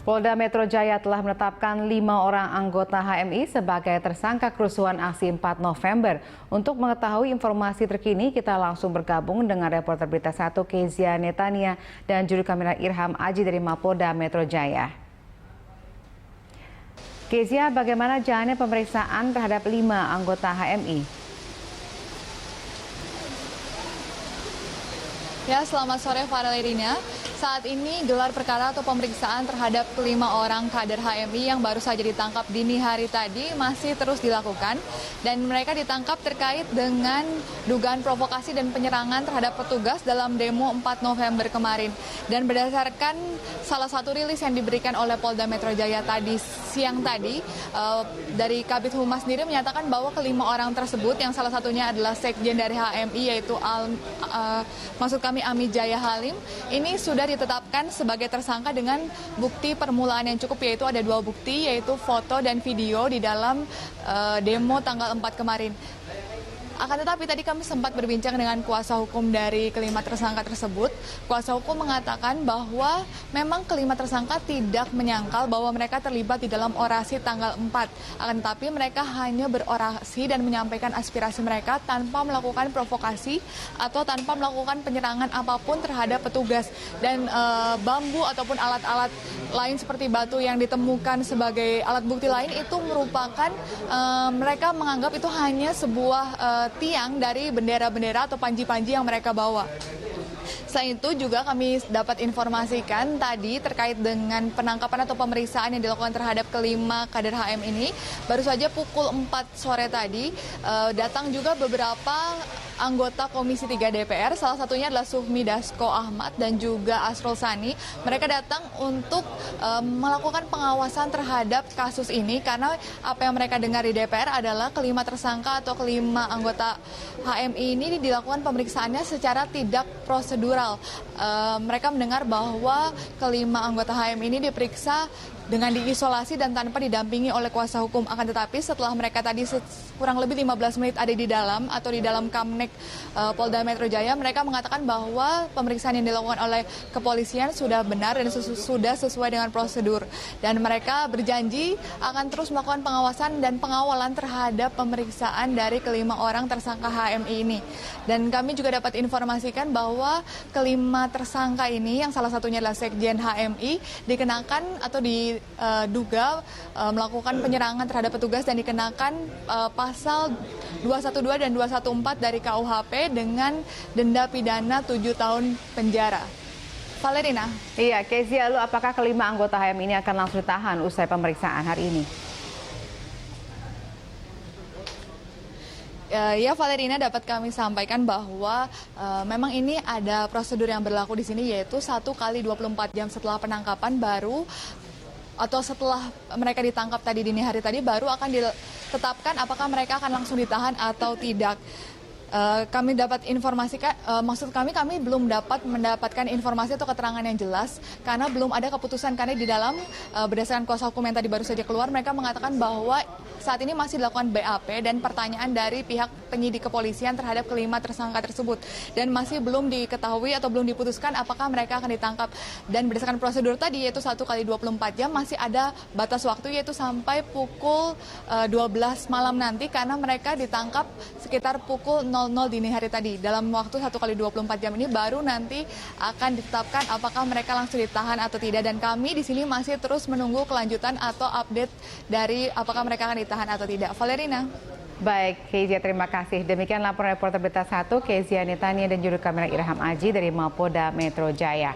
Polda Metro Jaya telah menetapkan 5 orang anggota HMI sebagai tersangka kerusuhan aksi 4 November. Untuk mengetahui informasi terkini, kita langsung bergabung dengan reporter Berita 1 Kezia Netania dan juru kamera Irham Aji dari Mapolda Metro Jaya. Kezia, bagaimana jalannya pemeriksaan terhadap 5 anggota HMI? Ya, selamat sore Valerina. Saat ini gelar perkara atau pemeriksaan terhadap 5 orang kader HMI yang baru saja ditangkap dini hari tadi masih terus dilakukan. Dan mereka ditangkap terkait dengan dugaan provokasi dan penyerangan terhadap petugas dalam demo 4 November kemarin. Dan berdasarkan salah satu rilis yang diberikan oleh Polda Metro Jaya siang tadi, dari Kabid Humas sendiri menyatakan bahwa kelima orang tersebut yang salah satunya adalah sekjen dari HMI yaitu Ami Jaya Halim, ini sudah ditetapkan sebagai tersangka dengan bukti permulaan yang cukup, yaitu ada 2 bukti, yaitu foto dan video di dalam demo tanggal 4 kemarin. Akan tetapi tadi kami sempat berbincang dengan kuasa hukum dari kelima tersangka tersebut. Kuasa hukum mengatakan bahwa memang kelima tersangka tidak menyangkal bahwa mereka terlibat di dalam orasi tanggal 4. Akan tetapi mereka hanya berorasi dan menyampaikan aspirasi mereka tanpa melakukan provokasi atau tanpa melakukan penyerangan apapun terhadap petugas. Dan bambu ataupun alat-alat lain seperti batu yang ditemukan sebagai alat bukti lain itu merupakan mereka menganggap itu hanya sebuah tiang dari bendera-bendera atau panji-panji yang mereka bawa. Selain itu juga kami dapat informasikan tadi terkait dengan penangkapan atau pemeriksaan yang dilakukan terhadap kelima kader HM ini. Baru saja pukul 4 sore tadi datang juga beberapa anggota Komisi 3 DPR, salah satunya adalah Sufmi Dasko Ahmad dan juga Asrul Sani. Mereka datang untuk melakukan pengawasan terhadap kasus ini karena apa yang mereka dengar di DPR adalah kelima tersangka atau kelima anggota HMI ini dilakukan pemeriksaannya secara tidak prosedural. Mereka mendengar bahwa kelima anggota HMI ini diperiksa dengan diisolasi dan tanpa didampingi oleh kuasa hukum. Akan tetapi setelah mereka tadi kurang lebih 15 menit ada di dalam atau di dalam Kamnek Polda Metro Jaya, mereka mengatakan bahwa pemeriksaan yang dilakukan oleh kepolisian sudah benar dan sudah sesuai dengan prosedur. Dan mereka berjanji akan terus melakukan pengawasan dan pengawalan terhadap pemeriksaan dari kelima orang tersangka HMI ini. Dan kami juga dapat informasikan bahwa kelima tersangka ini yang salah satunya adalah sekjen HMI dikenakan atau diduga melakukan penyerangan terhadap petugas dan dikenakan pasal 212 dan 214 dari KUHP dengan denda pidana 7 tahun penjara. Valerina. Iya, Kezia, lalu apakah kelima anggota HM ini akan langsung ditahan usai pemeriksaan hari ini? Ya, Valerina, dapat kami sampaikan bahwa memang ini ada prosedur yang berlaku di sini, yaitu 1 kali 24 jam setelah penangkapan baru atau setelah mereka ditangkap tadi dini hari tadi baru akan ditetapkan apakah mereka akan langsung ditahan atau tidak. Kami dapat informasikan, maksud kami belum dapat mendapatkan informasi atau keterangan yang jelas karena belum ada keputusan, karena di dalam berdasarkan kuasa hukum yang tadi baru saja keluar, mereka mengatakan bahwa saat ini masih dilakukan BAP dan pertanyaan dari pihak penyidik kepolisian terhadap kelima tersangka tersebut dan masih belum diketahui atau belum diputuskan apakah mereka akan ditangkap. Dan berdasarkan prosedur tadi yaitu 1 kali 24 jam masih ada batas waktu yaitu sampai pukul 12 malam nanti karena mereka ditangkap sekitar pukul 00 dini hari tadi. Dalam waktu 1 kali 24 jam ini baru nanti akan ditetapkan apakah mereka langsung ditahan atau tidak. Dan kami di sini masih terus menunggu kelanjutan atau update dari apakah mereka akan ditahan atau tidak. Valerina. Baik, Kezia, terima kasih. Demikian laporan reporter Berita 1 Kezia Netania dan juru kamera Irham Aji dari Mapolda Metro Jaya.